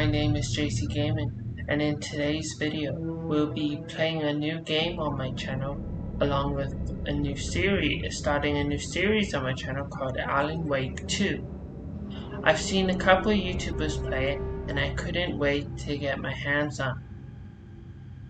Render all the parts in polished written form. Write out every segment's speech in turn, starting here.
my name is JC Gaming, and in today's video we'll be playing a new game on my channel along with starting a new series on my channel called Alan Wake 2. I've seen a couple of YouTubers play it and I couldn't wait to get my hands on.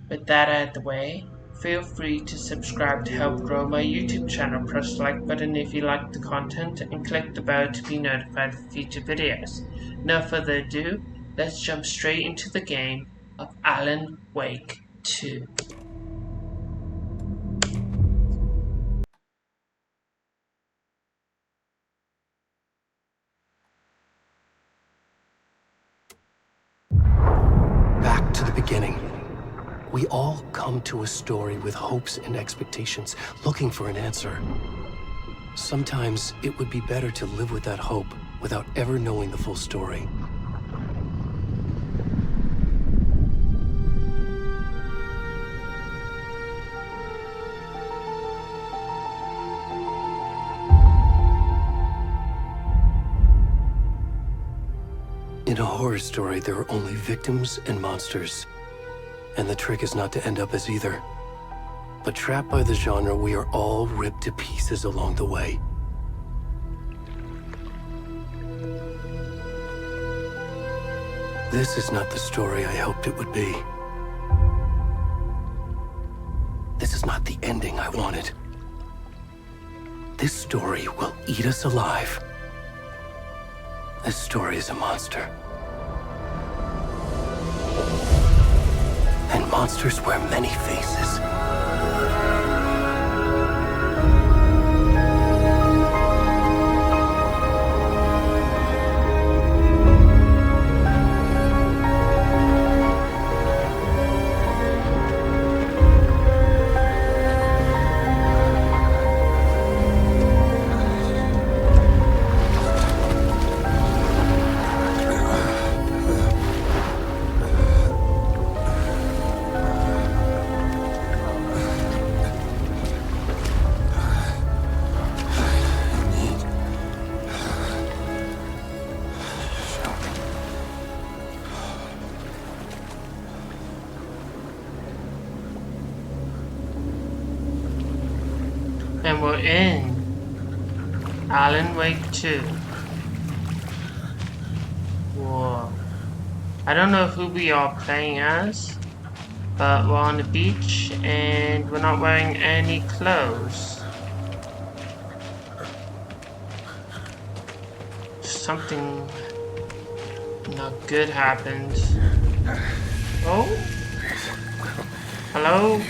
With that out of the way, feel free to subscribe to help grow my YouTube channel. Press the like button if you like the content and click the bell to be notified for future videos. No further ado, let's jump straight into the game of Alan Wake 2. Back to the beginning. We all come to a story with hopes and expectations, looking for an answer. Sometimes it would be better to live with that hope without ever knowing the full story. In a horror story, there are only victims and monsters. And the trick is not to end up as either. But trapped by the genre, we are all ripped to pieces along the way. This is not the story I hoped it would be. This is not the ending I wanted. This story will eat us alive. This story is a monster. And monsters wear many faces. And we're in Alan Wake 2. Whoa. I don't know who we are playing as, but we're on the beach and we're not wearing any clothes. Something not good happened. Oh? Hello?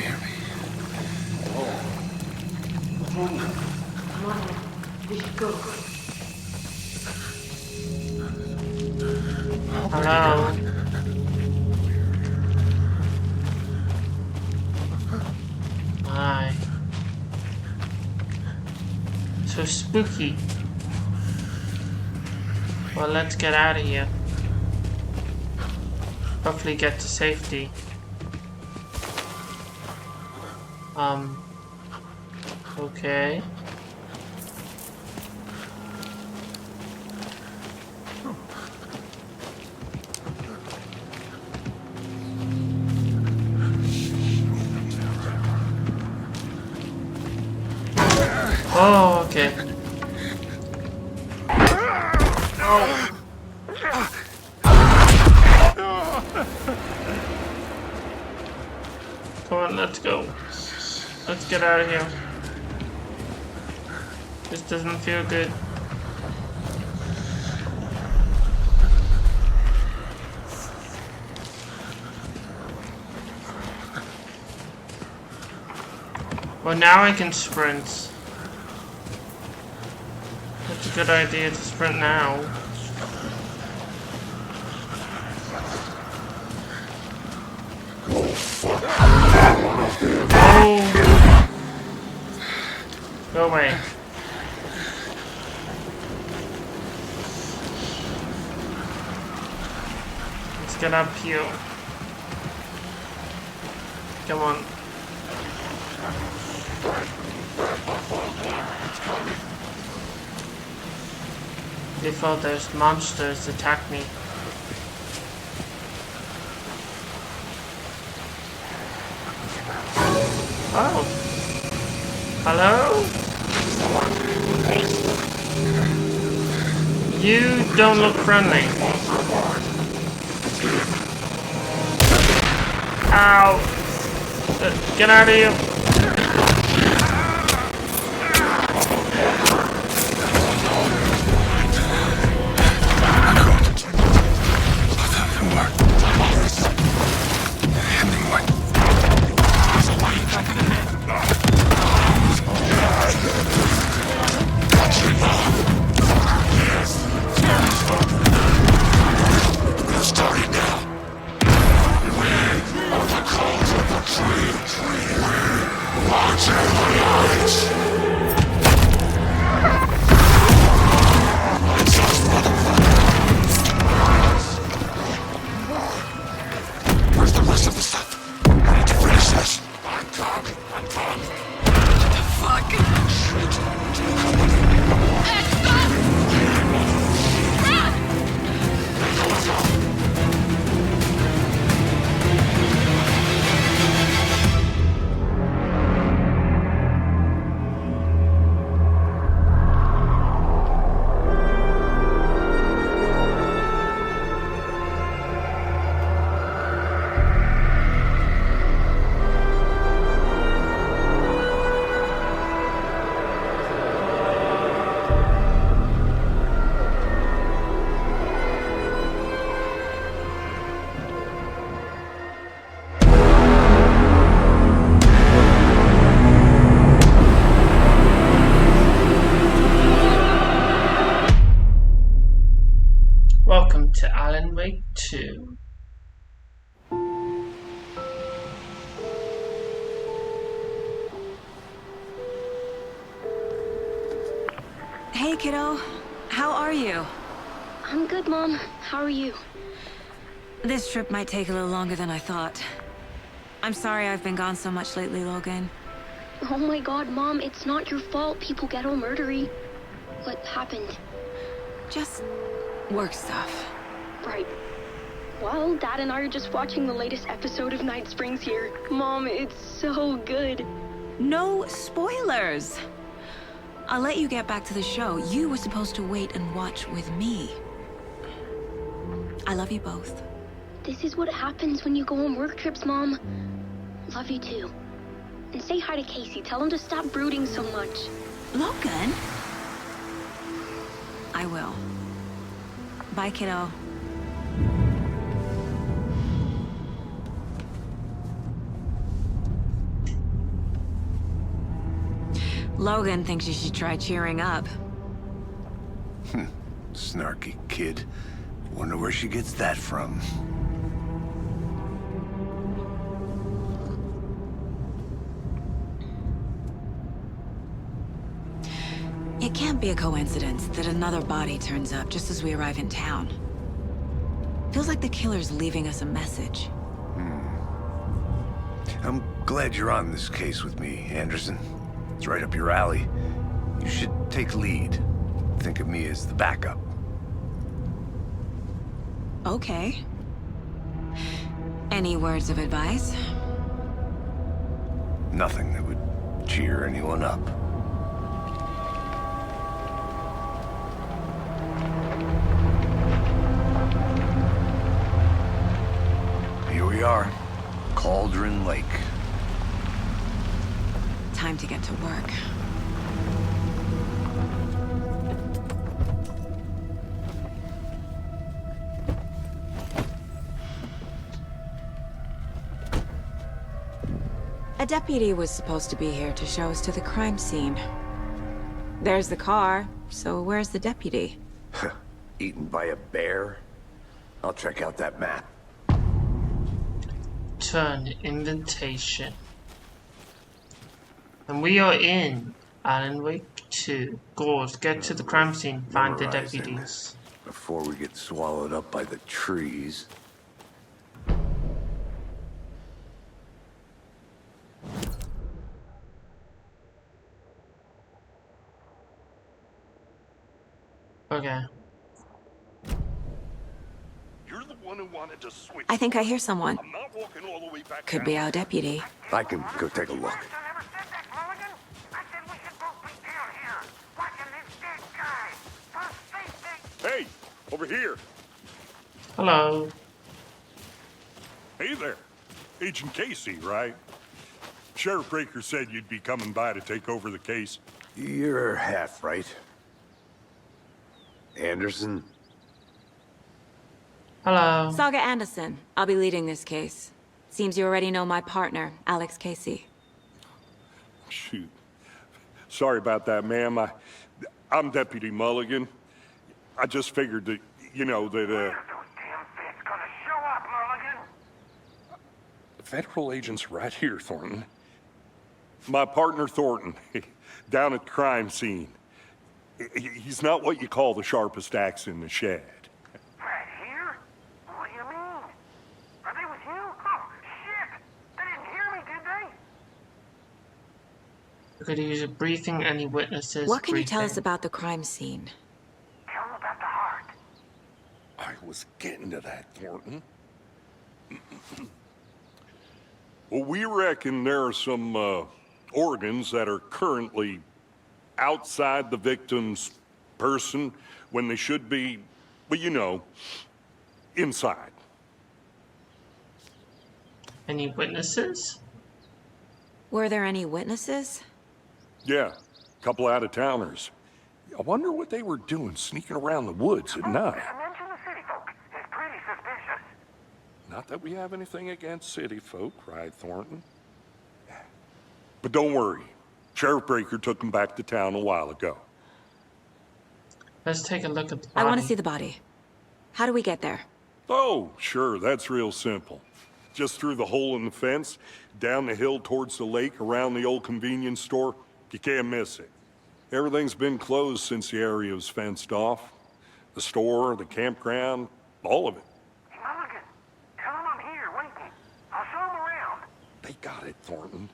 Come on, we should go. Hello? Hi. So spooky. Well, let's get out of here. Hopefully get to safety. Okay. Oh, okay. Oh. Come on, let's go. Let's get out of here. This doesn't feel good. Well, now I can sprint. That's a good idea to sprint now. Oh! Go away. Let's get up here. Come on. Before those monsters attack me. Hello? You don't look friendly. Ow! Get out of here! Where's the rest of the stuff? I need to finish this. I'm done. What the fuck? Welcome to Alan Wake 2. Hey, kiddo. How are you? I'm good, Mom. How are you? This trip might take a little longer than I thought. I'm sorry I've been gone so much lately, Logan. Oh my god, Mom, it's not your fault people get all murdery. What happened? Just work stuff. Right. Well, Dad and I are just watching the latest episode of Night Springs here. Mom, it's so good. No spoilers! I'll let you get back to the show. You were supposed to wait and watch with me. I love you both. This is what happens when you go on work trips, Mom. Love you too. And say hi to Casey. Tell him to stop brooding so much. Logan? I will. Bye, kiddo. Logan thinks you should try cheering up. Snarky kid. Wonder where she gets that from. It can't be a coincidence that another body turns up just as we arrive in town. Feels like the killer's leaving us a message. I'm glad you're on this case with me, Anderson. It's right up your alley. You should take lead. Think of me as the backup. Okay. Any words of advice? Nothing that would cheer anyone up. Here we are. Cauldron Lake. Time to get to work. A deputy was supposed to be here to show us to the crime scene. There's the car, so where's the deputy? Eaten by a bear? I'll check out that map. Turn invitation. And we are in Alan Wake 2. Goals, get to the crime scene, find the Memorizing. deputies. Before we get swallowed up by the trees. Okay. You're the one who wanted to switch. I think I hear someone. I'm not walking all the way back Could down. be our deputy. I can go take a look. over here. Hello. Hey there. Agent Casey, right? Sheriff Breaker said you'd be coming by to take over the case. You're half right. Anderson? Hello. Saga Anderson. I'll be leading this case. Seems you already know my partner, Alex Casey. Shoot. Sorry about that, ma'am. I'm Deputy Mulligan. I just figured that, you know, that, The federal agent's right here, Thornton. My partner, Thornton, down at the crime scene. He's not what you call the sharpest axe in the shed. Right here? What do you mean? Are they with you? Oh, shit! They didn't hear me, did they? We're going to use a briefing. Any witnesses? What can you tell us briefing. about the crime scene? Tell them about the heart. I was getting to that, Thornton. Well, we reckon there are some organs that are currently outside the victim's person when they should be, well, you know, inside. Any witnesses? Were there any witnesses? Yeah, a couple out-of-towners. I wonder what they were doing sneaking around the woods at night. Mention the city folk. It's pretty suspicious. Not that we have anything against city folk, right, Thornton? But don't worry. Sheriff Breaker took him back to town a while ago. Let's take a look at the body. I want to see the body. How do we get there? Oh, sure, that's real simple. Just through the hole in the fence, down the hill towards the lake, around the old convenience store. You can't miss it. Everything's been closed since the area was fenced off. The store, the campground, all of it. Mulligan, tell them I'm here, waiting. I'll show them around. They got it, Thornton.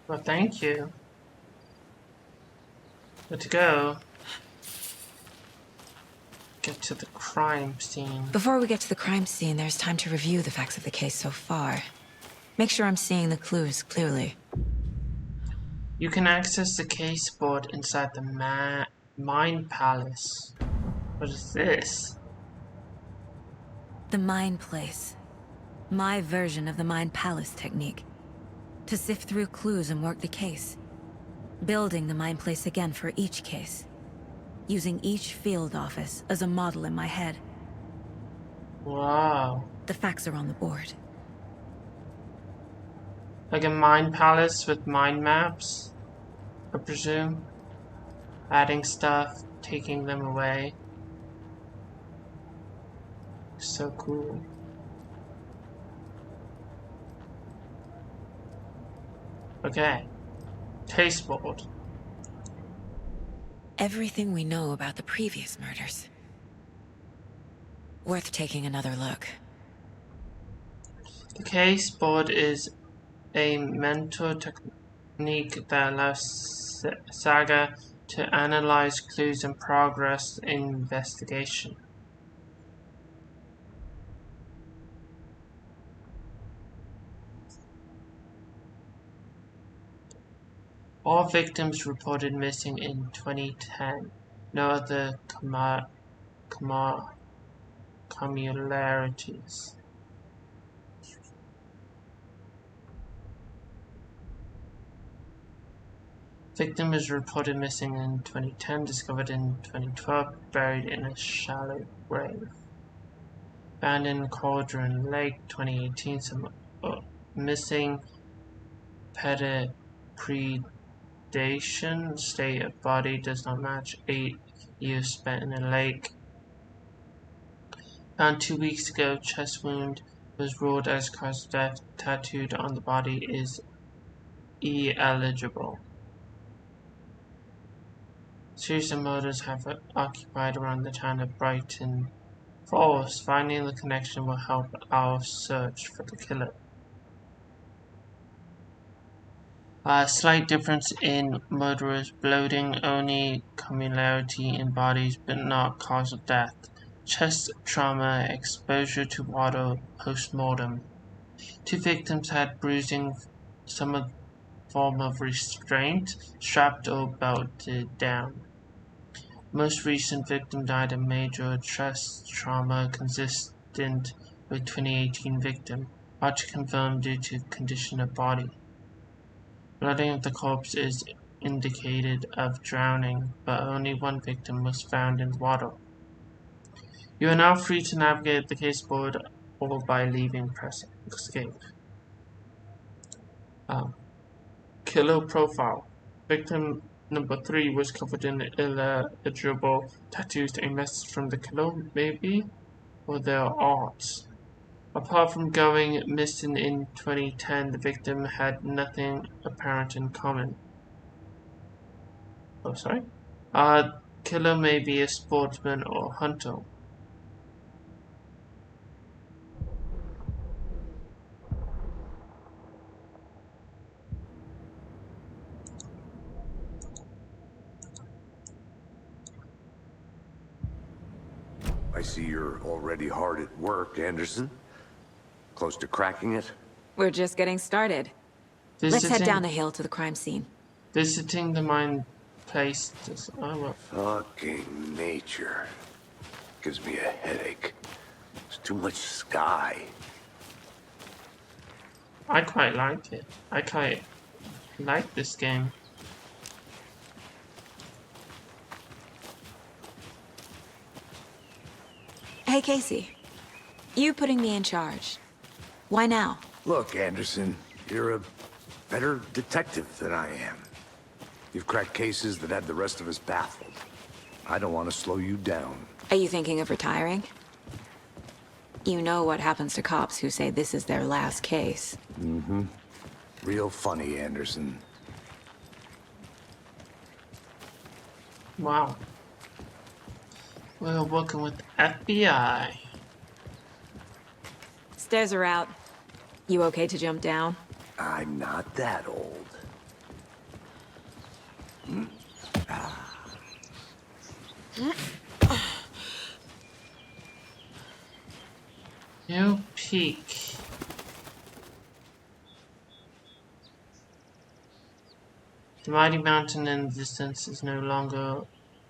Well, thank you. Good to go. Get to the crime scene. Before we get to the crime scene, there's time to review the facts of the case so far. Make sure I'm seeing the clues clearly. You can access the case board inside the Mind Palace. What is this? The Mind Place. My version of the Mind Palace technique. To sift through clues and work the case. Building the Mind Place again for each case. Using each field office as a model in my head. Wow. The facts are on the board. Like a mind palace with mind maps, I presume. Adding stuff, taking them away. So cool. Okay. Case board. Everything we know about the previous murders. Worth taking another look. The case board is a mental technique that allows Saga to analyze clues and progress in investigation. All victims reported missing in 2010. No other communalities. Victim was reported missing in 2010, discovered in 2012, buried in a shallow grave. Found in Cauldron Lake, 2018, some missing predation. State of body does not match 8 years spent in a lake. Found 2 weeks ago, chest wound was ruled as cause of death. Tattooed on the body is eligible. Series of murders have occupied around the town of Brighton Falls. Finding the connection will help our search for the killer. Slight difference in murderers. Bloating, only communality in bodies, but not cause of death. Chest trauma, exposure to water, post-mortem. 2 victims had bruising, some form of restraint, strapped or belted down. Most recent victim died of major chest trauma consistent with 2018 victim, hard to confirm due to condition of body. Blooding of the corpse is indicated of drowning, but only one victim was found in the water. You are now free to navigate the case board or by leaving press escape. Killer profile. Victim number 3 was covered in illegible tattoos. A message from the killer, maybe? Or their art. Apart from going missing in 2010, the victim had nothing apparent in common. Oh, sorry? Killer may be a sportsman or hunter. I see you're already hard at work, Anderson. Close to cracking it? We're just getting started. Let's head Visiting, down the hill to the crime scene. visiting the mine place. Fucking nature. Gives me a headache. There's too much sky. I quite like it. I quite like this game. Hey, Casey. You putting me in charge. Why now? Look, Anderson, you're a better detective than I am. You've cracked cases that had the rest of us baffled. I don't want to slow you down. Are you thinking of retiring? You know what happens to cops who say this is their last case. Mm-hmm. Real funny, Anderson. Wow. We're working with the FBI. Stairs are out. You okay to jump down? I'm not that old. New peak. The mighty mountain in the distance is no longer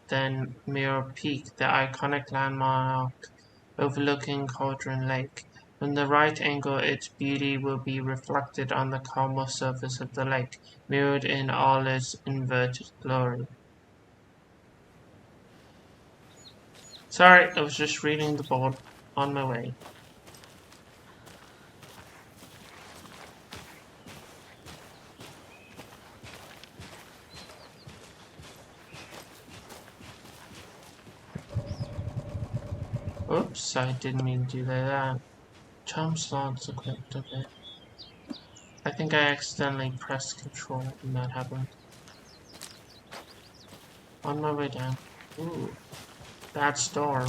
than mere peak, the iconic landmark overlooking Cauldron Lake. From the right angle, its beauty will be reflected on the calmer surface of the lake, mirrored in all its inverted glory. Sorry, I was just reading the board on my way. Oops, I didn't mean to do that. Charm slots equipped, okay. I think I accidentally pressed control when that happened. On my way down. Ooh, that storm.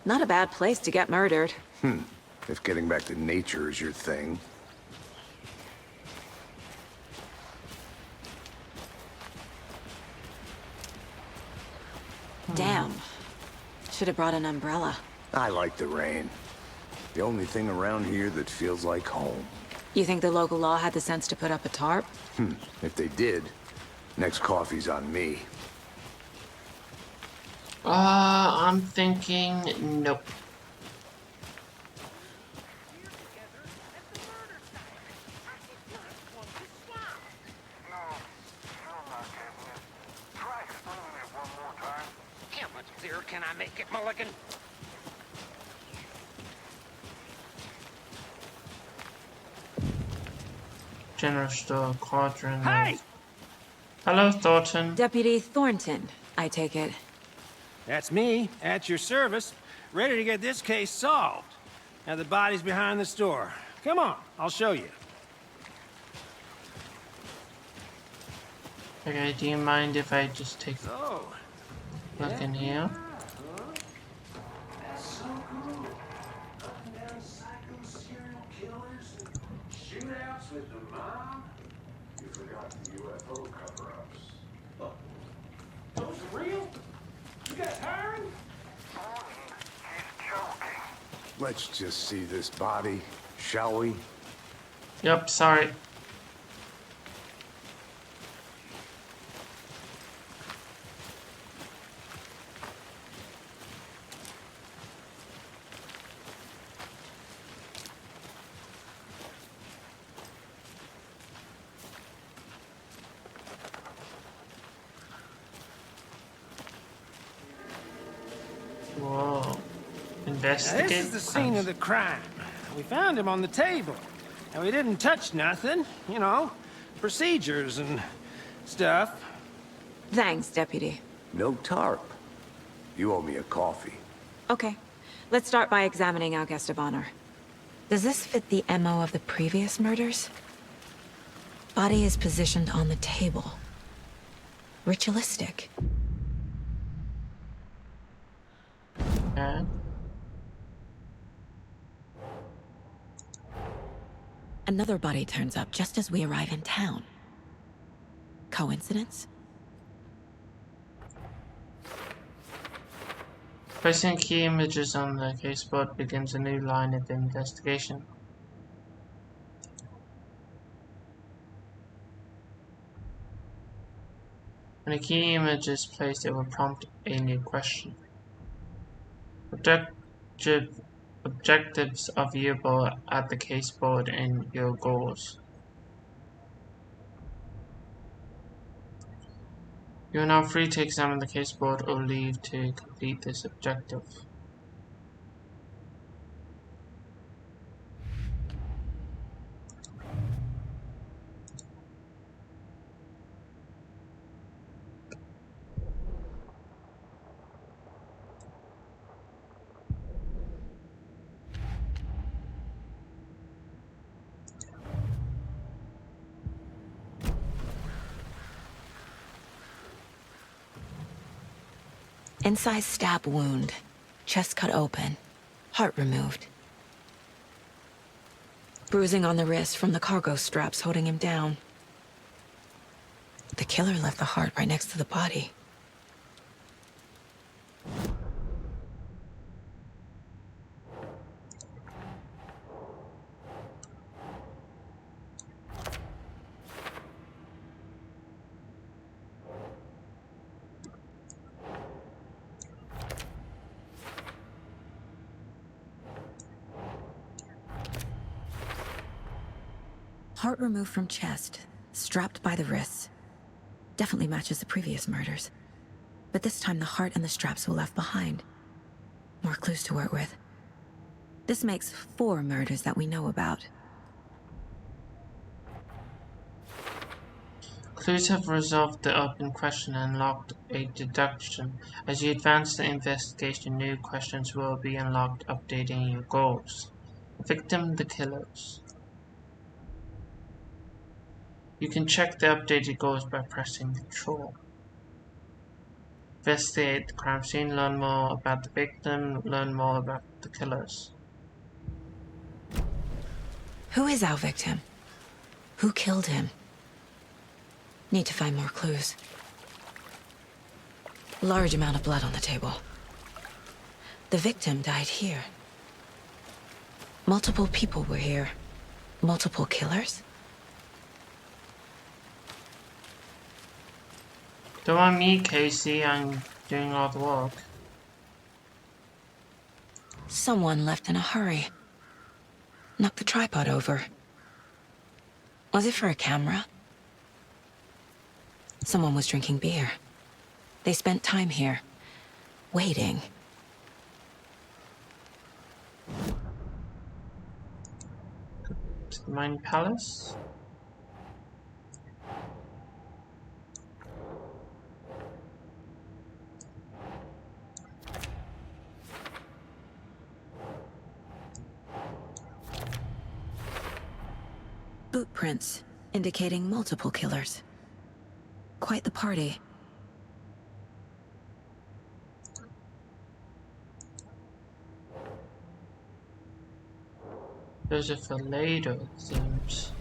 Not a bad place to get murdered. If getting back to nature is your thing. Damn. Should have brought an umbrella. I like the rain. The only thing around here that feels like home. You think the local law had the sense to put up a tarp? If they did, next coffee's on me. I'm thinking nope. Try explaining it one more time. How much clearer can I make it, Mulligan? General store, Quadrant. Hey! Hello, Thornton. Deputy Thornton, I take it. That's me, at your service, ready to get this case solved. Now the body's behind the store. Come on, I'll show you. Okay, do you mind if I just take a So, look in here? That's so cool. Up and down psycho serial killers and shootouts with the mob. You forgot the UFO cover-ups. Oh, those are real? You guys hiring? He's joking. Let's just see this body, shall we? Yep, sorry. Whoa. Now, Investigate. this is the scene of the crime. We found him on the table. And we didn't touch nothing, you know, procedures and stuff. Thanks, Deputy. No tarp. You owe me a coffee. Okay. Let's start by examining our guest of honor. Does this fit the MO of the previous murders? Body is positioned on the table. Ritualistic. Yeah. Another body turns up just as we arrive in town. Coincidence? Placing key images on the caseboard begins a new line of investigation. When a key image is placed, it will prompt a new question. Objectives are viewable at the caseboard in your goals. You are now free to examine the caseboard or leave to complete this objective. Inside stab wound. Chest cut open. Heart removed. Bruising on the wrist from the cargo straps holding him down. The killer left the heart right next to the body. Heart removed from chest, strapped by the wrists. Definitely matches the previous murders. But this time the heart and the straps were left behind. More clues to work with. This makes 4 murders that we know about. Clues have resolved the open question and unlocked a deduction. As you advance the investigation, new questions will be unlocked, updating your goals. Victim, the killers. You can check the updated goals by pressing Control. Investigate the crime scene, learn more about the victim, learn more about the killers. Who is our victim? Who killed him? Need to find more clues. Large amount of blood on the table. The victim died here. Multiple people were here. Multiple killers? Don't want me, Casey. I'm doing all the work. Someone left in a hurry. Knocked the tripod over. Was it for a camera? Someone was drinking beer. They spent time here, waiting. To the Mine Palace. Boot prints, indicating multiple killers. Quite the party. Those are for later, it seems.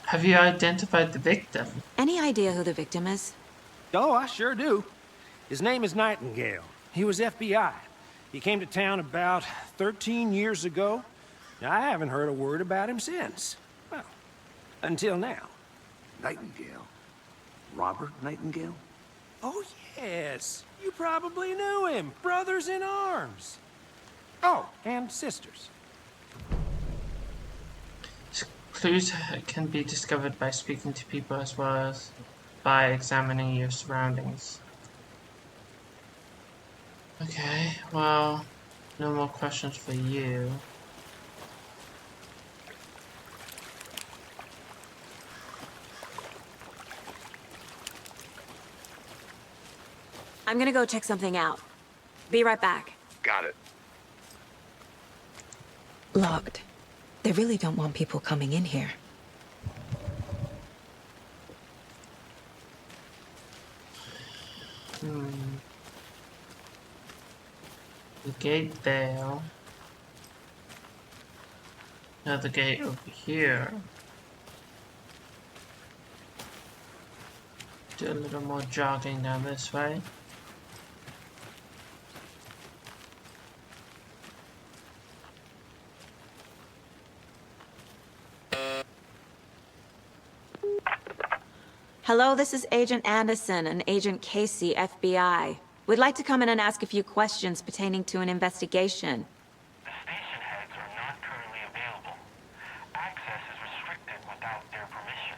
Have you identified the victim? Any idea who the victim is? Oh, I sure do. His name is Nightingale. He was FBI. He came to town about 13 years ago. I haven't heard a word about him since. Well, until now. Nightingale? Robert Nightingale? Oh, yes. You probably knew him. Brothers in arms. Oh, and sisters. Clues can be discovered by speaking to people as well as by examining your surroundings. Okay, well, no more questions for you. I'm gonna go check something out. Be right back. Got it. Locked. They really don't want people coming in here. The gate there. Another gate over here. Do a little more jogging down this way. Hello, this is Agent Anderson and Agent Casey, FBI. We'd like to come in and ask a few questions pertaining to an investigation. The station heads are not currently available. Access is restricted without their permission.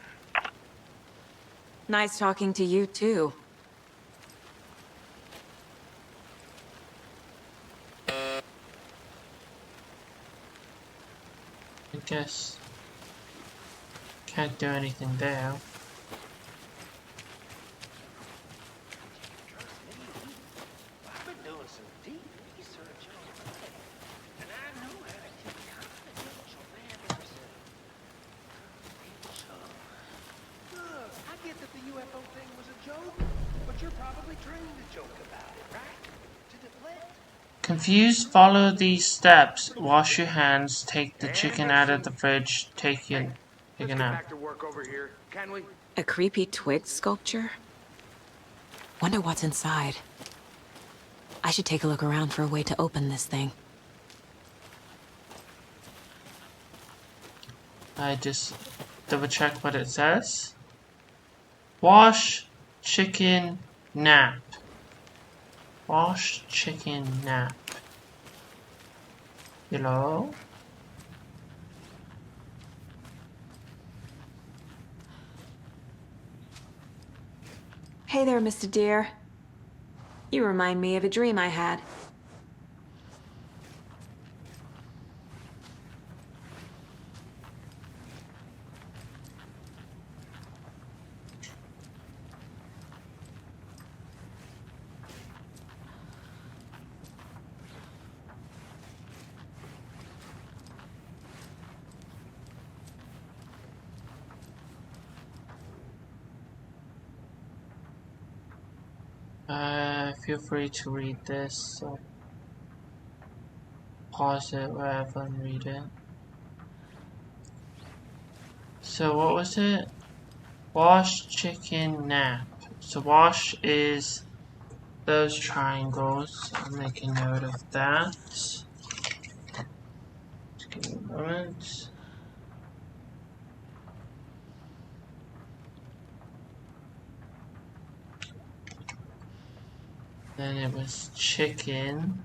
Nice talking to you, too. I guess can't do anything there. I've been doing some deep research on it, and I know how to take confidential matters and look, I get that the UFO thing was a joke, but you're probably trained to joke about it, right? To deflect. Confused, follow these steps. Wash your hands, take the chicken out of the fridge, take a nap. Back to work over here, can we? A creepy twig sculpture? Wonder what's inside. I should take a look around for a way to open this thing. I just double check what it says. Wash, chicken, nap. Wash, chicken, nap. Hello? Hey there, Mr. Deer. You remind me of a dream I had. Feel free to read this. So pause it wherever and read it. So what was it? Wash, chicken, nap. So wash is those triangles. I'll make a note of that. Just give me a moment. Then it was chicken.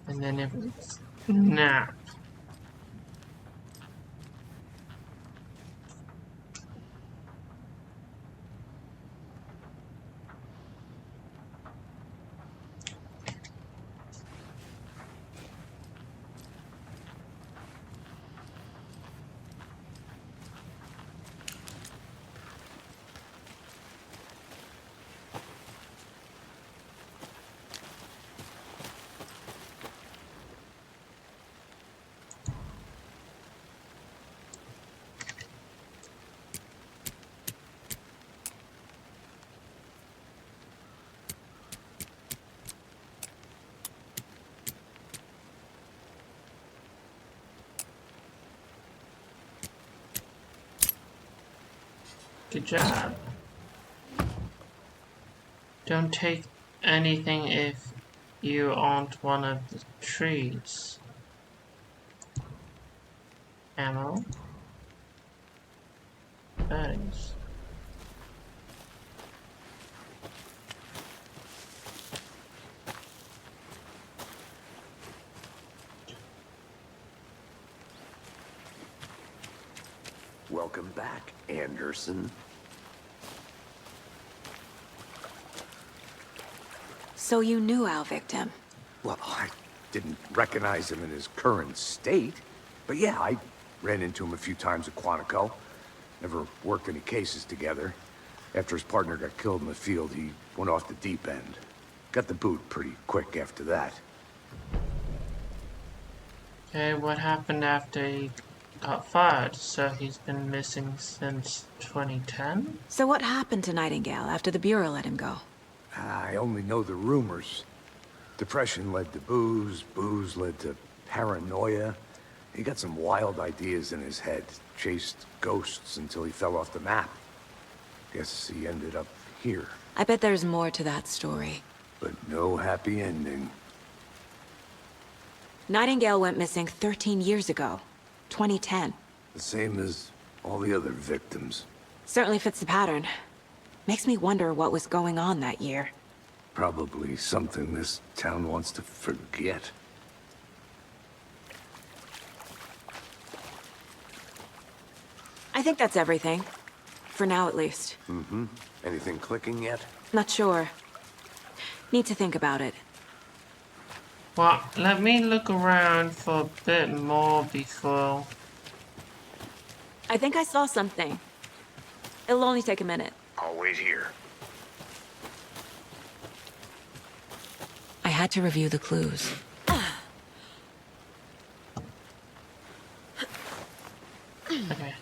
And then it was nap. Good job. Don't take anything if you aren't one of the trees. Ammo. Batteries. Welcome back, Anderson. So you knew our victim? Well, I didn't recognize him in his current state. But yeah, I ran into him a few times at Quantico. Never worked any cases together. After his partner got killed in the field, he went off the deep end. Got the boot pretty quick after that. Okay, what happened after he got fired? So he's been missing since 2010? So what happened to Nightingale after the Bureau let him go? I only know the rumors. Depression led to booze, booze led to paranoia. He got some wild ideas in his head, chased ghosts until he fell off the map. Guess he ended up here. I bet there's more to that story. But no happy ending. Nightingale went missing 13 years ago. 2010. The same as all the other victims. Certainly fits the pattern. Makes me wonder what was going on that year. Probably something this town wants to forget. I think that's everything. For now, at least. Mm-hmm. Anything clicking yet? Not sure. Need to think about it. Well, let me look around for a bit more before... I think I saw something. It'll only take a minute. I'll wait here. I had to review the clues. Okay.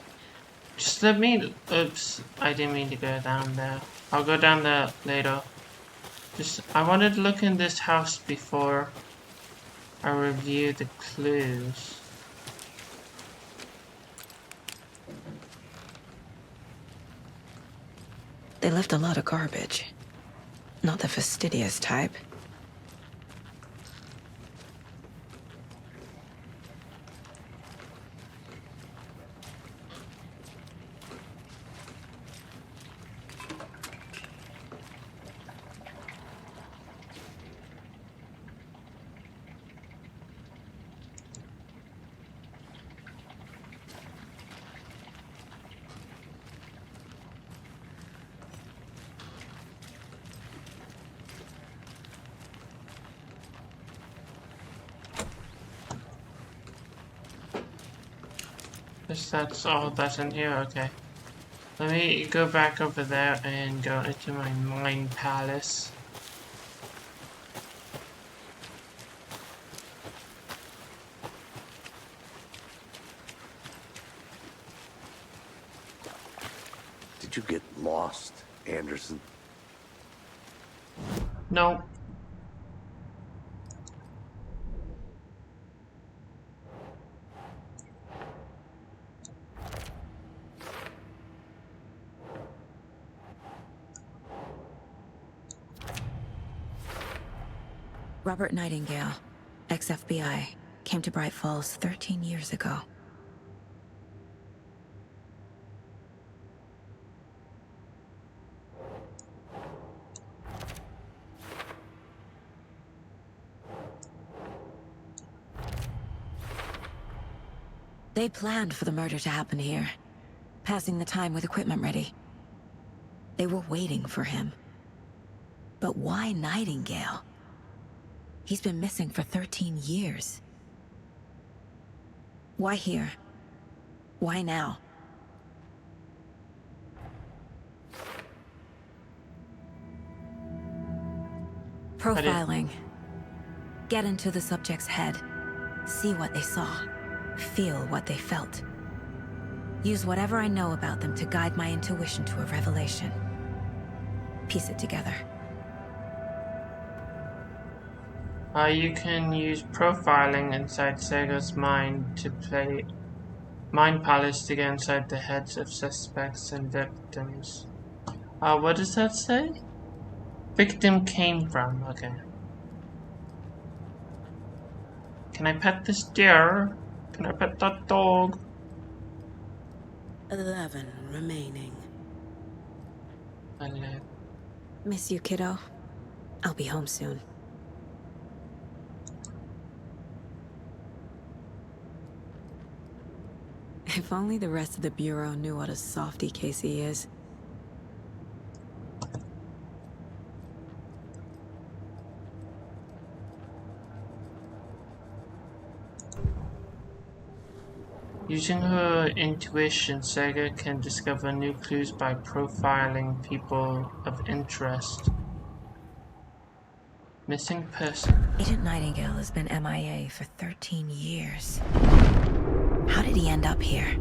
Just let me... Oops, I didn't mean to go down there. I'll go down there later. I wanted to look in this house before I review the clues. They left a lot of garbage. Not the fastidious type. Guess that's all that's in here, okay. Let me go back over there and go into my mind palace. Did you get lost, Anderson? No. Robert Nightingale, ex-FBI, came to Bright Falls 13 years ago. They planned for the murder to happen here, passing the time with equipment ready. They were waiting for him. But why Nightingale? He's been missing for 13 years. Why here? Why now? Profiling. Get into the subject's head. See what they saw. Feel what they felt. Use whatever I know about them to guide my intuition to a revelation. Piece it together. You can use profiling inside Sega's mind to play Mind palace to get inside the heads of suspects and victims. What does that say? Victim came from, okay. Can I pet this deer? Can I pet that dog? 11 remaining. Miss you, kiddo. I'll be home soon. If only the rest of the Bureau knew what a softy Casey is. Using her intuition, Sega can discover new clues by profiling people of interest. Missing person. Agent Nightingale has been MIA for 13 years. How did he end up here?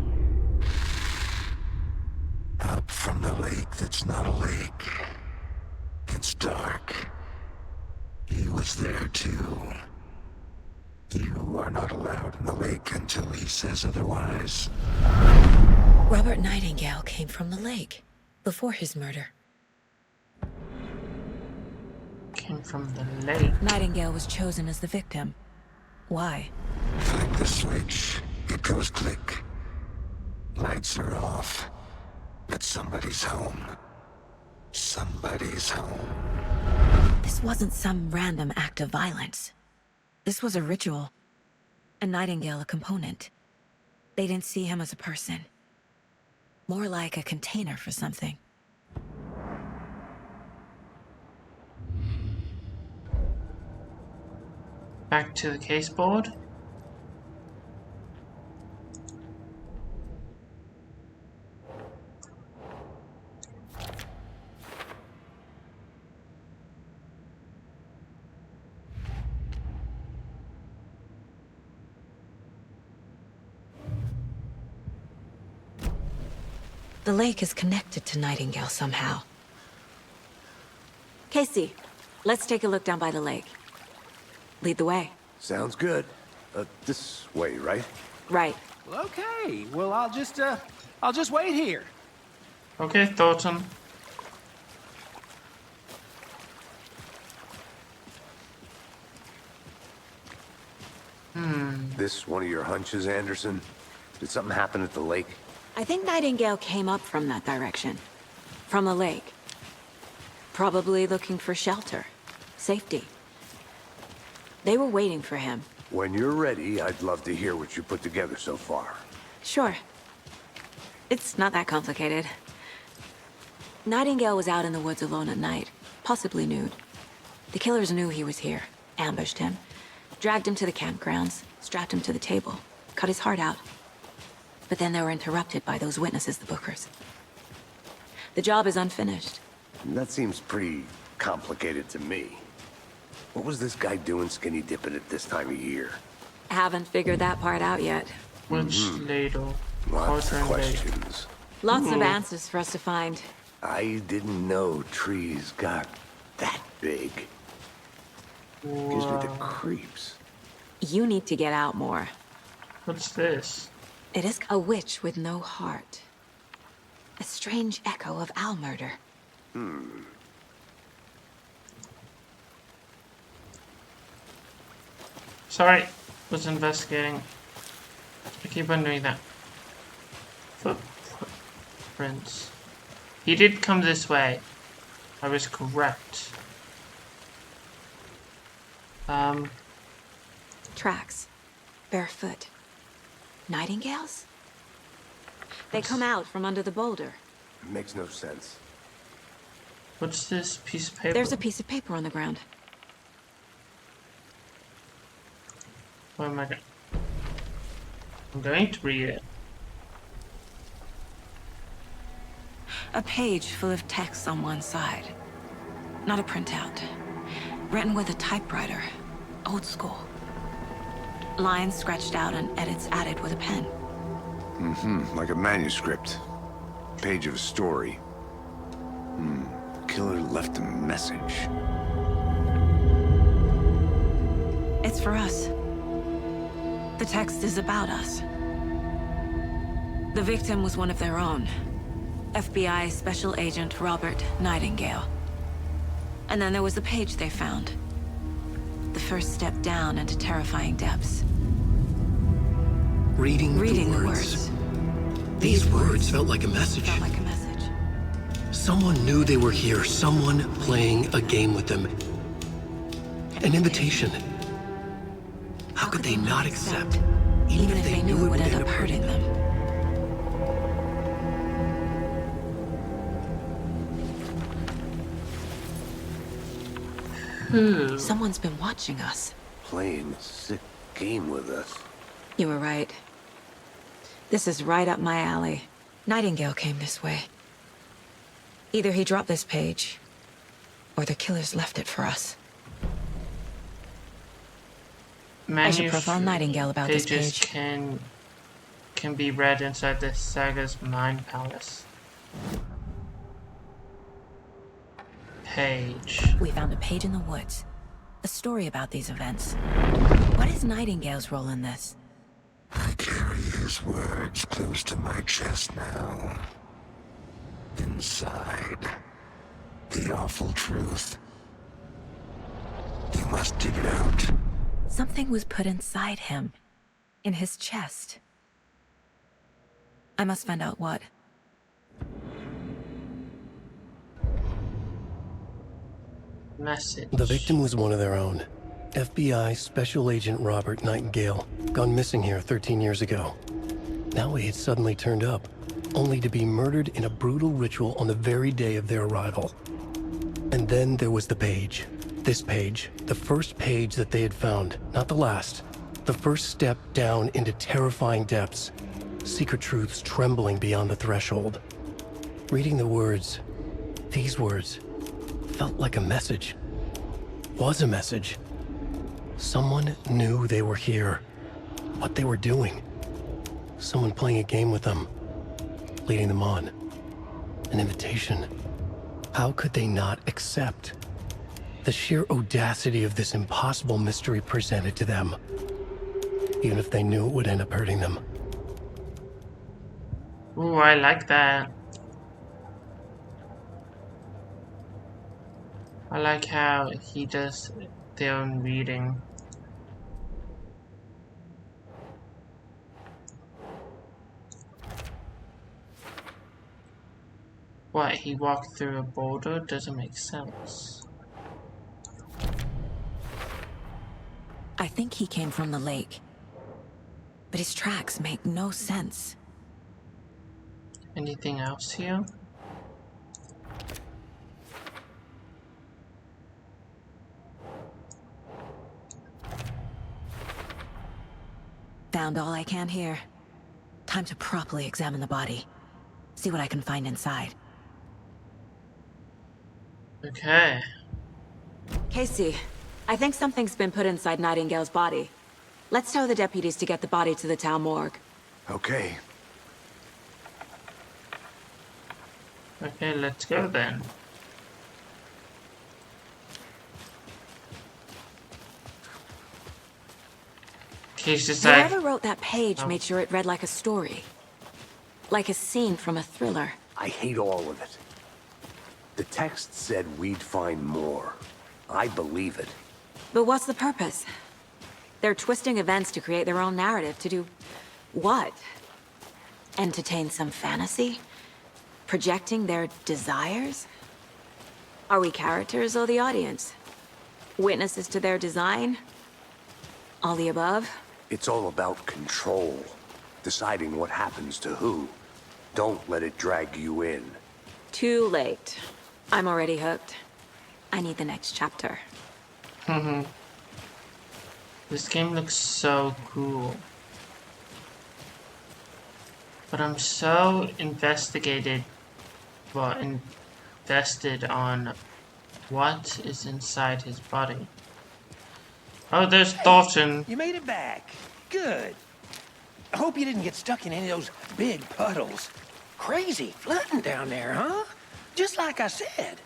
Up from the lake that's not a lake. It's dark. He was there too. You are not allowed in the lake until he says otherwise. Robert Nightingale came from the lake before his murder. Came from the lake. Nightingale was chosen as the victim. Why? Flick the switch. It goes click. Lights are off. But somebody's home. Somebody's home. This wasn't some random act of violence. This was a ritual. And Nightingale a component. They didn't see him as a person. More like a container for something. Back to the case board. The lake is connected to Nightingale somehow. Casey, let's take a look down by the lake. Lead the way. Sounds good. This way, right? Right. Okay, well, I'll just wait here. Okay, Thornton. This one of your hunches, Anderson? Did something happen at the lake? I think Nightingale came up from that direction. From the lake. Probably looking for shelter. Safety. They were waiting for him. When you're ready, I'd love to hear what you put together so far. Sure. It's not that complicated. Nightingale was out in the woods alone at night, possibly nude. The killers knew he was here, ambushed him, dragged him to the campgrounds, strapped him to the table, cut his heart out. But then they were interrupted by those witnesses, the Bookers. The job is unfinished. That seems pretty complicated to me. What was this guy doing skinny dipping at this time of year? Haven't figured that part out yet. Which ladle? Lots of Cauldron lake. questions. Lots of answers for us to find. I didn't know trees got that big. Gives me the creeps. You need to get out more. What's this? It is a witch with no heart. A strange echo of owl murder. Sorry, was investigating. I keep on doing that. Footprints. He did come this way. I was correct. Tracks. Barefoot. Nightingales? They come out from under the boulder. Makes no sense. What's this piece of paper? There's a piece of paper on the ground. What am I going? I'm going to read it. A page full of text on one side. Not a printout. Written with a typewriter. Old school. Lines scratched out and edits added with a pen. Like a manuscript. Page of a story. Killer left a message. It's for us. The text is about us. The victim was one of their own. FBI Special Agent Robert Nightingale. And then there was the page they found. The first step down into terrifying depths. Reading the words. These words felt like a message. Someone knew they were here. Someone playing a game with them. An invitation. How could they not accept, even if they knew it would end up hurting them? Someone's been watching us. Playing a sick game with us. You were right. This is right up my alley. Nightingale came this way. Either he dropped this page, or the killers left it for us. I should profile Nightingale about this page. Can be read inside the Saga's Mind Palace. Page. We found a page in the woods. A story about these events. What is Nightingale's role in this? I carry his words close to my chest now. Inside, the awful truth. You must dig it out. Something was put inside him. In his chest. I must find out what. Message. The victim was one of their own. FBI Special Agent Robert Nightingale, gone missing here 13 years ago. Now he had suddenly turned up, only to be murdered in a brutal ritual on the very day of their arrival. And then there was the page. This page, the first page that they had found, not the last. The first step down into terrifying depths. Secret truths trembling beyond the threshold. Reading the words, these words, felt like a message. Was a message. Someone knew they were here. What they were doing. Someone playing a game with them. Leading them on. An invitation. How could they not accept? The sheer audacity of this impossible mystery presented to them. Even if they knew it would end up hurting them. Ooh, I like that. I like how he does their own reading. What, he walked through a boulder? Doesn't make sense. I think he came from the lake. But his tracks make no sense. Anything else here? Found all I can here. Time to properly examine the body. See what I can find inside. Okay. Casey, I think something's been put inside Nightingale's body. Let's tell the deputies to get the body to the town morgue. Okay. Okay, let's go then. He's just like... Whoever wrote that page made sure it read like a story. Like a scene from a thriller. I hate all of it. The text said we'd find more. I believe it. But what's the purpose? They're twisting events to create their own narrative. To do what? Entertain some fantasy? Projecting their desires? Are we characters or the audience? Witnesses to their design? All the above? It's all about control. Deciding what happens to who. Don't let it drag you in. Too late. I'm already hooked. I need the next chapter. This game looks so cool. But I'm so invested on what is inside his body. Oh, there's Thornton. You made it back. Good. I hope you didn't get stuck in any of those big puddles. Crazy flooding down there, huh? Just like I said.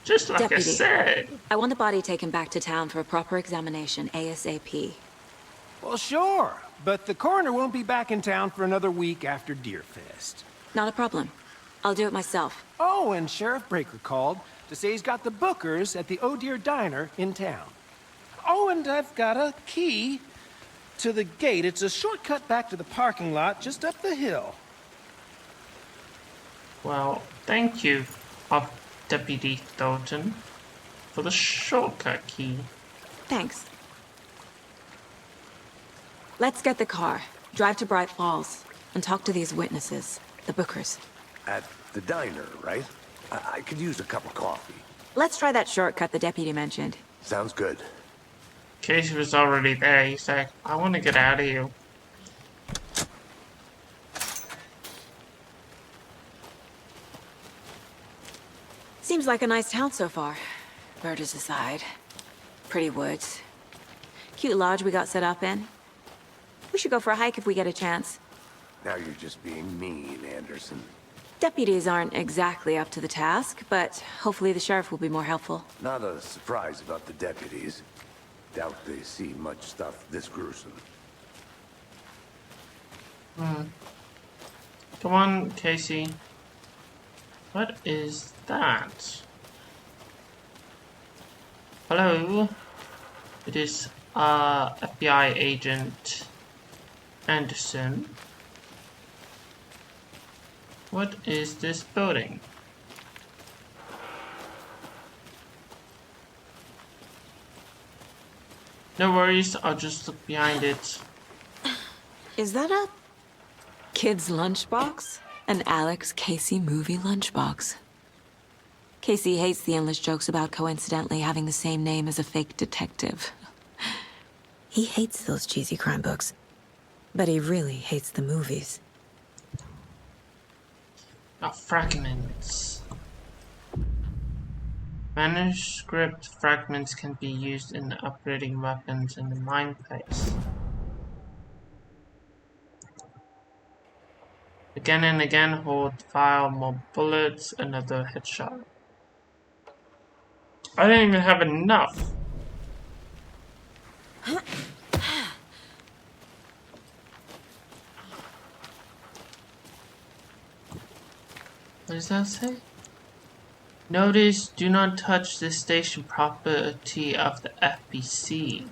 Just like Deputy, I said. I want the body taken back to town for a proper examination ASAP. Well, sure. But the coroner won't be back in town for another week after Deerfest. Not a problem. I'll do it myself. Oh, and Sheriff Breaker called to say he's got the bookers at the Oh Dear Diner in town. Oh, and I've got a key to the gate. It's a shortcut back to the parking lot just up the hill. Well, thank you, Deputy Thornton, for the shortcut key. Thanks. Let's get the car, drive to Bright Falls, and talk to these witnesses, the bookers. At the diner, right? I could use a cup of coffee. Let's try that shortcut the deputy mentioned. Sounds good. Casey was already there. He's like, I want to get out of here. Seems like a nice town so far. Murders aside. Pretty woods. Cute lodge we got set up in. We should go for a hike if we get a chance. Now you're just being mean, Anderson. Deputies aren't exactly up to the task, but hopefully the sheriff will be more helpful. Not a surprise about the deputies. Doubt they see much stuff this gruesome. Come on, Casey. What is that? Hello? It is FBI agent Anderson. What is this building? No worries, I'll just look behind it. Is that a kid's lunchbox? An Alex Casey movie lunchbox. Casey hates the endless jokes about coincidentally having the same name as a fake detective. He hates those cheesy crime books, but he really hates the movies. Fragments. Manuscript fragments can be used in upgrading weapons in the mine place. Again and again, hold file, more bullets, another headshot. I didn't even have enough. What does that say? Notice, do not touch this station property of the FBC.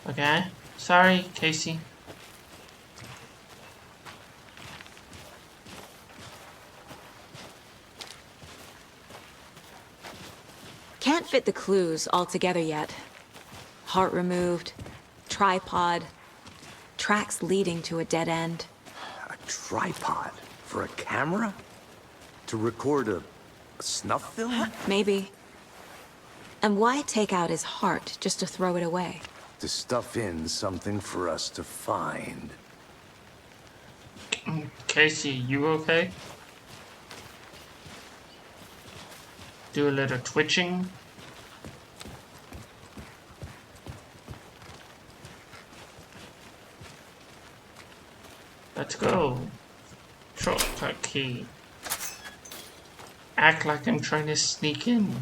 Okay, sorry, Casey. Can't fit the clues all together yet. Heart removed, tripod, tracks leading to a dead end. A tripod? For a camera? To record a snuff film? Maybe. And why take out his heart just to throw it away? To stuff in something for us to find. Casey, you okay? Do a little twitching. Let's go. Shortcut key. Act like I'm trying to sneak in.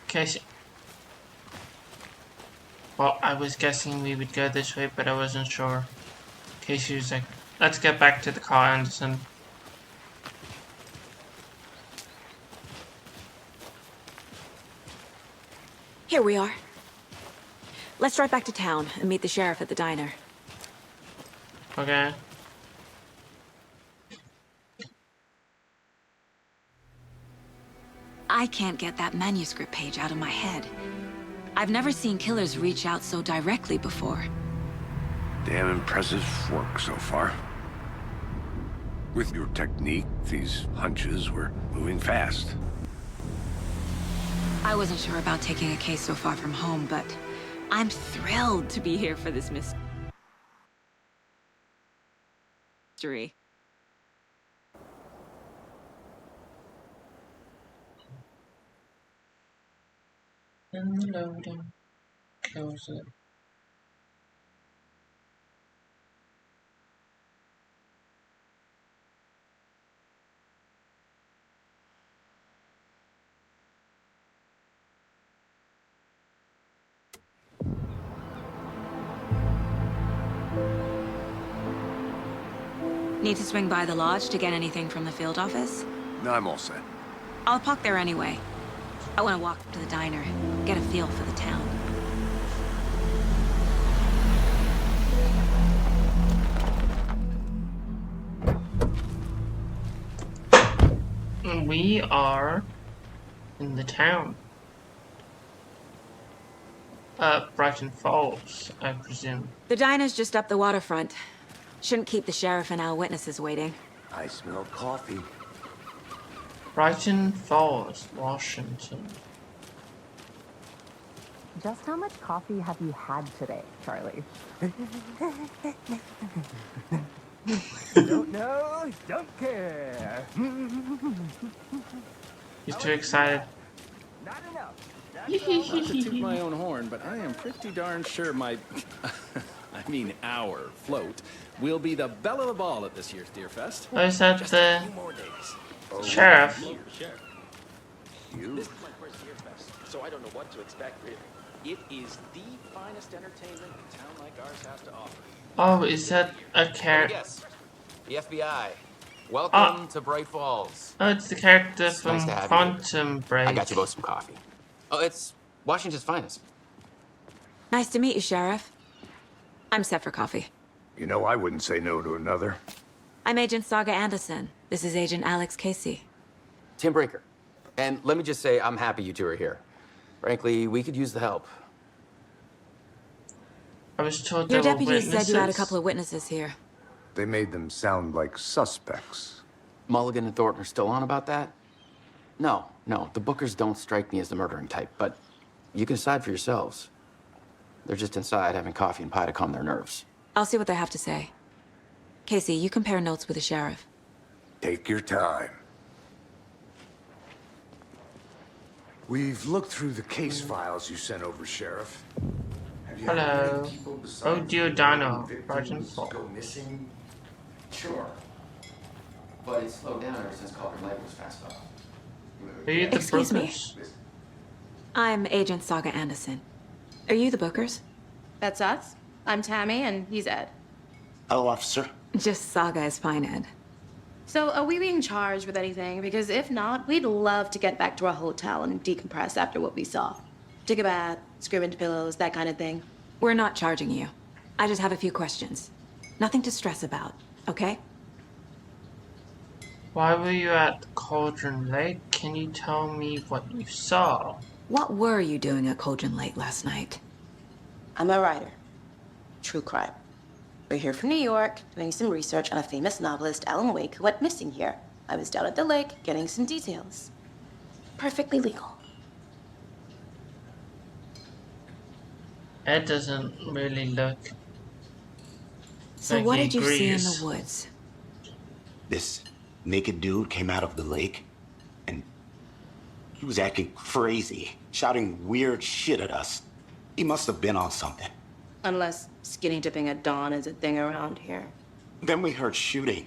Casey. Well, I was guessing we would go this way, but I wasn't sure. Casey was like, let's get back to the car, Anderson. Here we are. Let's drive back to town and meet the sheriff at the diner. Okay. I can't get that manuscript page out of my head. I've never seen killers reach out so directly before. Damn impressive work so far. With your technique, these hunches were moving fast. I wasn't sure about taking a case so far from home, but I'm thrilled to be here for this mystery. Unloading. Close it. Need to swing by the lodge to get anything from the field office? No, I'm all set. I'll park there anyway. I want to walk to the diner, get a feel for the town. We are in the town. Brighton Falls, I presume. The diner's just up the waterfront. Shouldn't keep the sheriff and our witnesses waiting. I smell coffee. Brighton Falls, Washington. Just how much coffee have you had today, Charlie? Don't know, don't care. He's too excited. Not enough. Not to toot my own horn, but I am pretty darn sure my, I mean our float, will be the belle of the ball at this year's Deer Fest. Oh, is that Just the a few more days. sheriff? Sheriff. You? This is my first Deer Fest, so I don't know what to expect, really. It is the finest entertainment a town like ours has to offer. Oh, is that a character? Yes, the FBI. Welcome to Bright Falls. Oh, it's the character It's from nice to have you. Quantum Break. I got you both some coffee. Oh, it's Washington's finest. Nice to meet you, Sheriff. I'm set for coffee. You know, I wouldn't say no to another. I'm Agent Saga Anderson. This is Agent Alex Casey. Tim Brinker. And let me just say, I'm happy you two are here. Frankly, we could use the help. I was told Your there were deputy said you had a witnesses. couple of witnesses here. They made them sound like suspects. Mulligan and Thornton are still on about that? No, the Bookers don't strike me as the murdering type, but you can decide for yourselves. They're just inside having coffee and pie to calm their nerves. I'll see what they have to say. Casey, you compare notes with the sheriff. Take your time. We've looked through the case files you sent over, Sheriff. Have you had Hello. any people besides Oh, Giordano, the Brighton victims Falls. go missing? Sure. But it's slowed down ever since Calder Lake was fast off. Are you the Excuse me. Brookers? I'm Agent Saga Anderson. Are you the Bookers? That's us. I'm Tammy, and he's Ed. Hello, officer. Just Saga is fine, Ed. So, are we being charged with anything? Because if not, we'd love to get back to our hotel and decompress after what we saw. Take a bath, scream into pillows, that kind of thing. We're not charging you. I just have a few questions. Nothing to stress about, okay? Why were you at Cauldron Lake? Can you tell me what you saw? What were you doing at Cauldron Lake last night? I'm a writer. True crime. We're here from New York, doing some research on a famous novelist, Alan Wake, who went missing here. I was down at the lake, getting some details. Perfectly legal. Ed doesn't really look. So like what he did you see in agrees. the woods? This naked dude came out of the lake, and he was acting crazy, shouting weird shit at us. He must have been on something. Unless skinny dipping at dawn is a thing around here. Then we heard shooting.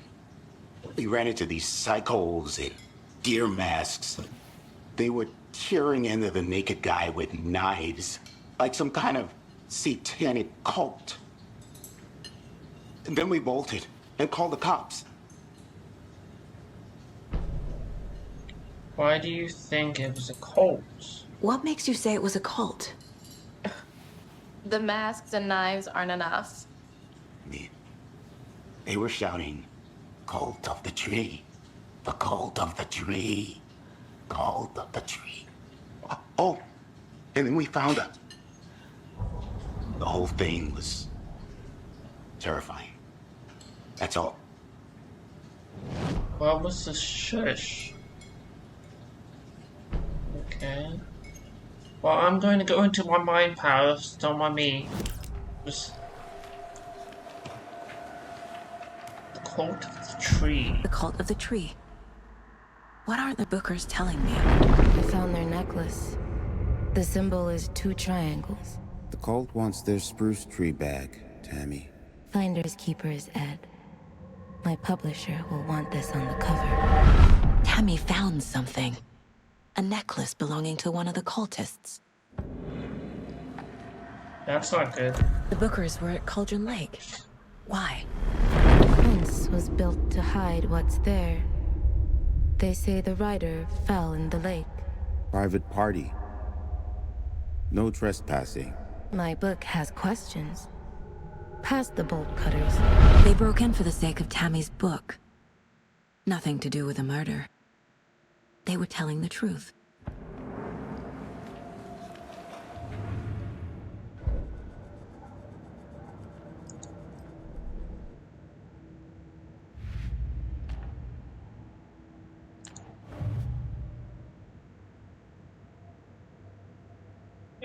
We ran into these psychos in deer masks. They were tearing into the naked guy with knives, like some kind of satanic cult. And then we bolted and called the cops. Why do you think it was a cult? What makes you say it was a cult? The masks and knives aren't enough. They were shouting, "Cult of the tree, the cult of the tree, cult of the tree." Oh, and then we found her. The whole thing was terrifying. That's all. What was the shush? Okay. Well, I'm going to go into my mind palace. Don't mind me. Just the cult of the tree. The cult of the tree. What are the Bookers telling me? I found their necklace. The symbol is 2 triangles. The cult wants their spruce tree back, Tammy. Finders keepers, Ed. My publisher will want this on the cover. Tammy found something. A necklace belonging to one of the cultists. That's not good. The Bookers were at Cauldron Lake. Why? The fence was built to hide what's there. They say the rider fell in the lake. Private party. No trespassing. My book has questions. Past the bolt cutters. They broke in for the sake of Tammy's book. Nothing to do with a murder. They were telling the truth.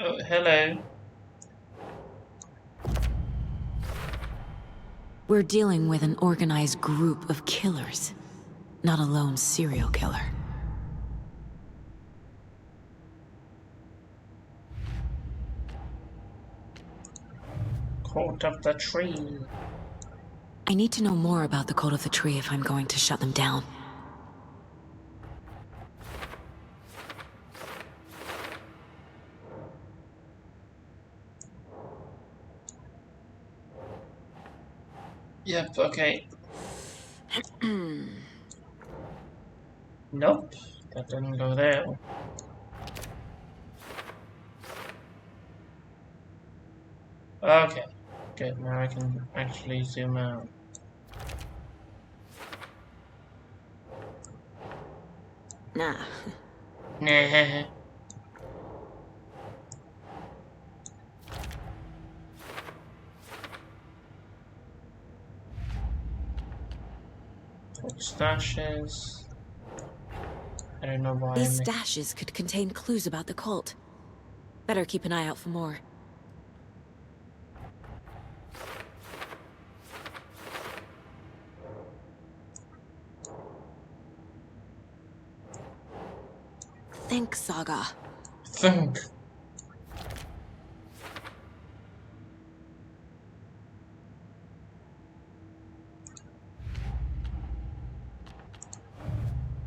Oh, hello. We're dealing with an organized group of killers, not a lone serial killer. Cult of the Tree. I need to know more about the Cult of the Tree if I'm going to shut them down. Yep, okay. Nope, that didn't go there. Okay, good. Now I can actually zoom out. Nah. Nah. Stashes. I don't know why. These stashes could contain clues about the cult. Better keep an eye out for more. Think, Saga. Think.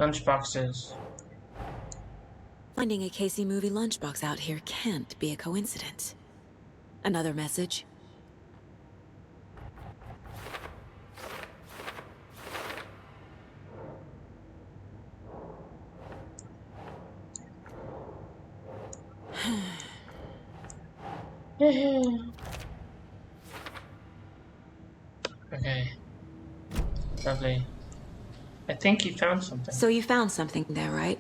Lunchboxes. Finding a Casey movie lunchbox out here can't be a coincidence. Another message? Okay. Lovely. I think you found something. So you found something there, right?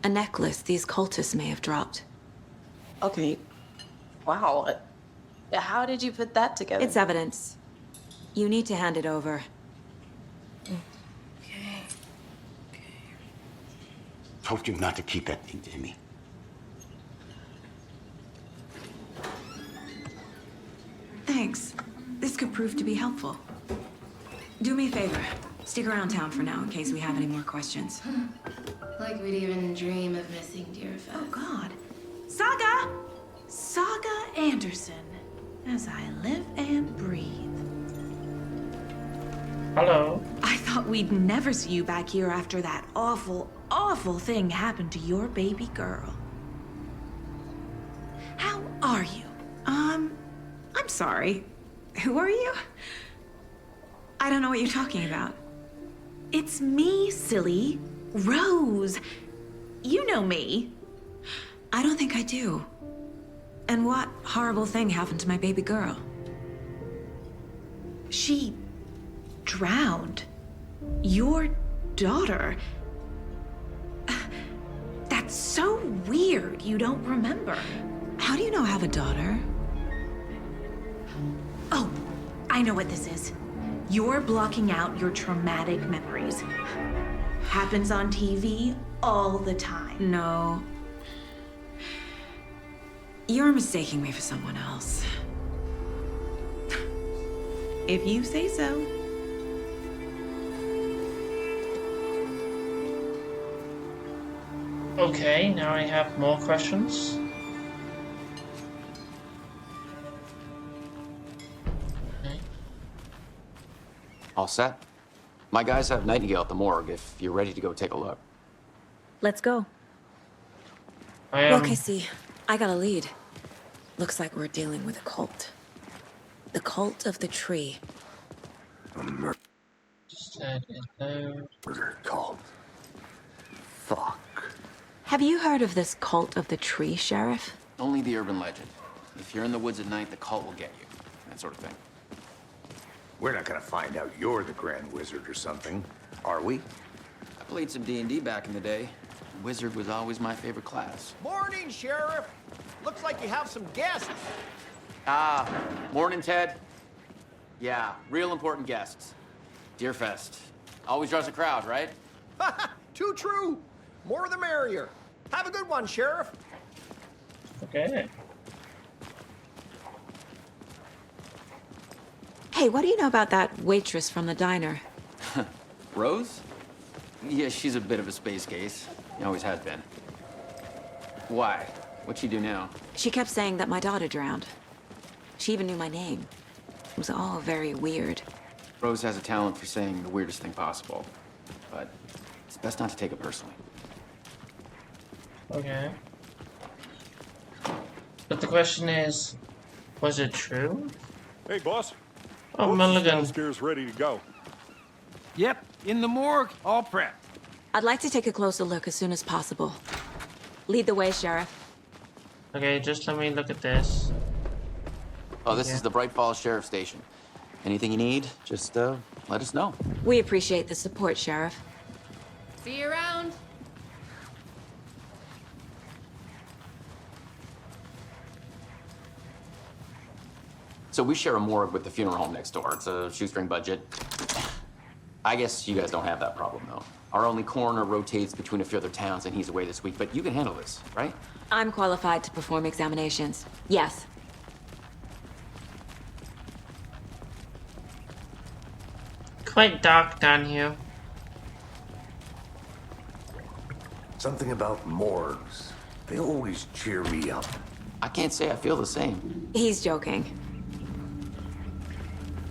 A necklace these cultists may have dropped. Okay. Wow. How did you put that together? It's evidence. You need to hand it over. Okay. Told you not to keep that thing, Timmy. Thanks. This could prove to be helpful. Do me a favor. Stick around town for now in case we have any more questions. Like we'd even dream of missing Deerfest. Oh, God. Saga! Saga Anderson. As I live and breathe. Hello. I thought we'd never see you back here after that awful, awful thing happened to your baby girl. How are you? I'm sorry. Who are you? I don't know what you're talking about. It's me, silly. Rose. You know me. I don't think I do. And what horrible thing happened to my baby girl? She drowned. Your daughter. That's so weird you don't remember. How do you know I have a daughter? Oh, I know what this is. You're blocking out your traumatic memories. Happens on TV all the time. No. You're mistaking me for someone else. If you say so. Okay, now I have more questions. All set? My guys have Nightingale at the morgue if you're ready to go take a look. Let's go. Well, Casey, I got a lead. Looks like we're dealing with a cult. The Cult of the Tree. Said hello. Murder cult. Fuck. Have you heard of this cult of the tree, Sheriff? Only the urban legend. If you're in the woods at night, the cult will get you. That sort of thing. We're not gonna find out you're the Grand Wizard or something, are we? I played some D&D back in the day. Wizard was always my favorite class. Morning, Sheriff. Looks like you have some guests. Morning, Ted. Yeah, real important guests. Deerfest. Always draws a crowd, right? Too true. More the merrier. Have a good one, Sheriff. Okay. Hey, what do you know about that waitress from the diner? Rose? Yeah, she's a bit of a space case. Always has been. Why? What'd she do now? She kept saying that my daughter drowned. She even knew my name. It was all very weird. Rose has a talent for saying the weirdest thing possible. But it's best not to take it personally. Okay. But the question is, was it true? Hey, boss. Oh, Boat's Mulligan. downstairs ready to go. Yep, in the morgue, all prepped. I'd like to take a closer look as soon as possible. Lead the way, Sheriff. Okay, just let me look at this. Oh, this is the Bright Falls Sheriff Station. Anything you need, just let us know. We appreciate the support, Sheriff. See you around. So we share a morgue with the funeral home next door. It's a shoestring budget. I guess you guys don't have that problem, though. Our only coroner rotates between a few other towns, and he's away this week, but you can handle this, right? I'm qualified to perform examinations. Yes. Quite dark down here. Something about morgues. They always cheer me up. I can't say I feel the same. He's joking.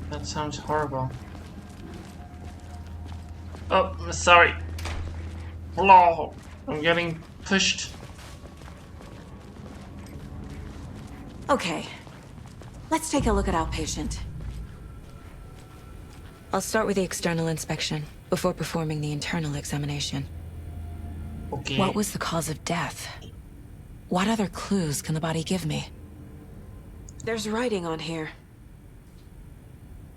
That sounds horrible. Oh, I'm sorry. Hello. I'm getting pushed. Okay. Let's take a look at our patient. I'll start with the external inspection before performing the internal examination. Okay. What was the cause of death? What other clues can the body give me? There's writing on here.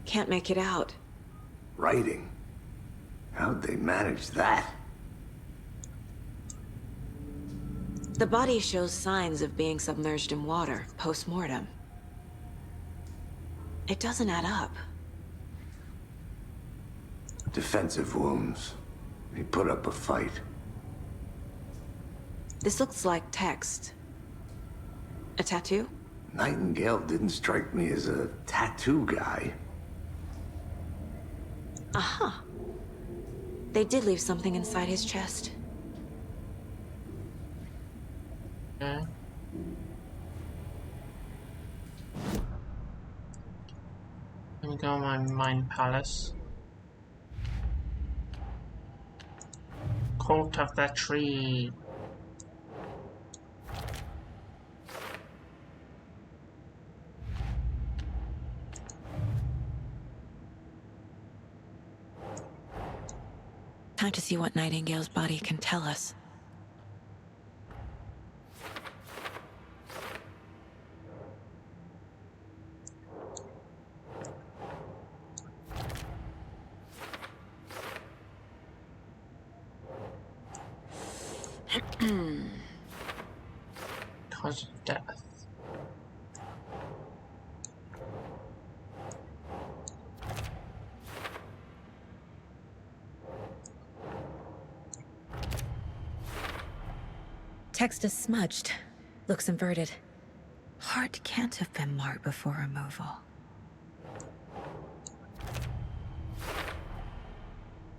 Can't make it out. Writing? How'd they manage that? The body shows signs of being submerged in water post-mortem. It doesn't add up. Defensive wounds. He put up a fight. This looks like text. A tattoo? Nightingale didn't strike me as a tattoo guy. Aha. They did leave something inside his chest. Okay. Let me go on my mind palace. Cult of the tree. Time to see what Nightingale's body can tell us. Cause of death. Text is smudged. Looks inverted. Heart can't have been marked before removal.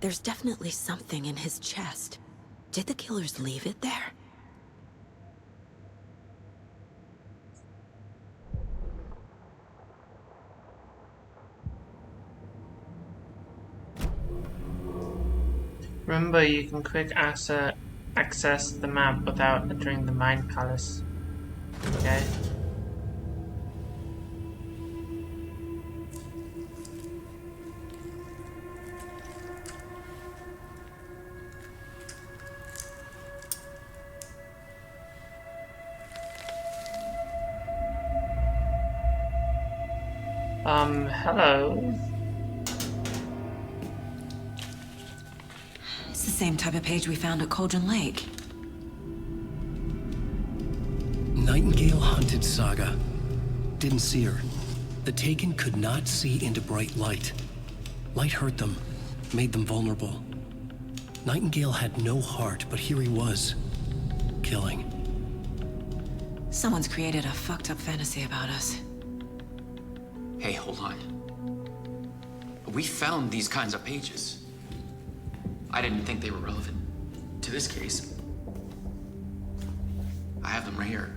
There's definitely something in his chest. Did the killers leave it there? Remember, you can quick access the map without entering the Mind Palace. Okay? Hello. It's the same type of page we found at Cauldron Lake. Nightingale hunted Saga. Didn't see her. The Taken could not see into bright light. Light hurt them, made them vulnerable. Nightingale had no heart, but here he was, killing. Someone's created a fucked up fantasy about us. Hey, hold on. We found these kinds of pages. I didn't think they were relevant to this case. I have them right here.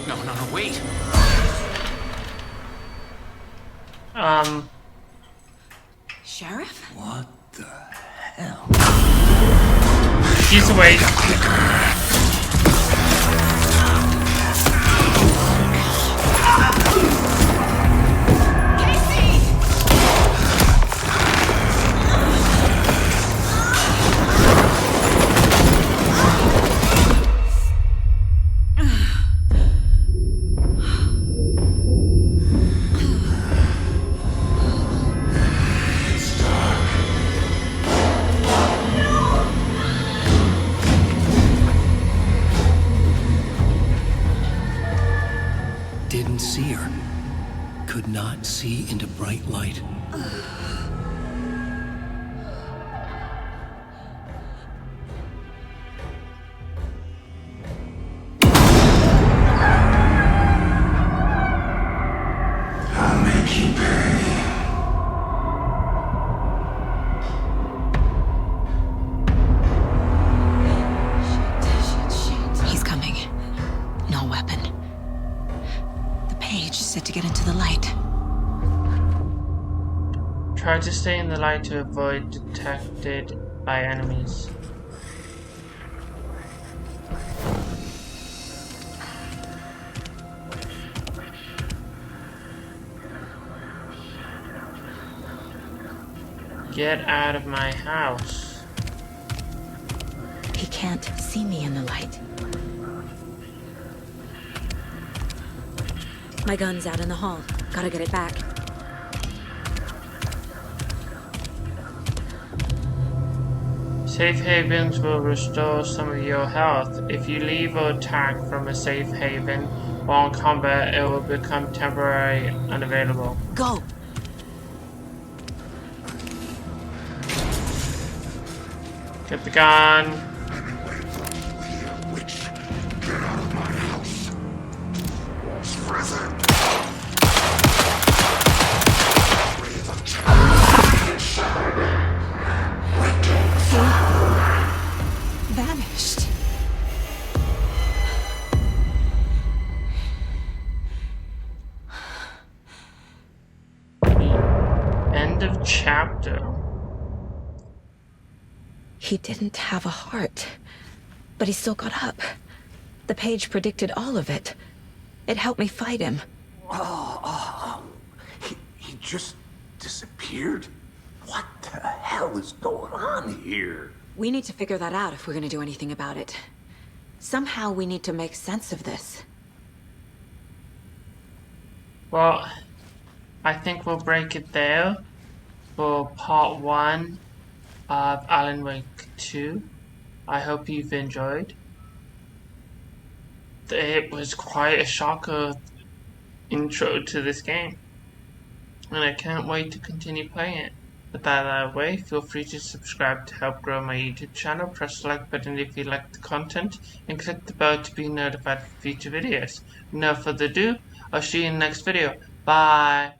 No, wait. Sheriff? What the hell? She's awake. Didn't see her. Could not see into bright light. I'll make you pay. He's coming. No weapon. The page said to get into the light. Try to stay in the light to avoid detected by enemies. Get out of my house. He can't see me in the light. My gun's out in the hall. Gotta get it back. Safe havens will restore some of your health. If you leave or attack from a safe haven while in combat, it will become temporarily unavailable. Go! Get the gun. Get out of my house. Further. Vanished. End of chapter. He didn't have a heart, but he still got up. The page predicted all of it. It helped me fight him. He just disappeared? What the hell is going on here? We need to figure that out if we're gonna do anything about it. Somehow we need to make sense of this. Well, I think we'll break it there for part 1 of Alan Wake 2. I hope you've enjoyed. It was quite a shocker intro to this game, and I can't wait to continue playing it. With that out of the way, feel free to subscribe to help grow my YouTube channel, press the like button if you like the content, and click the bell to be notified for future videos. No further ado, I'll see you in the next video. Bye!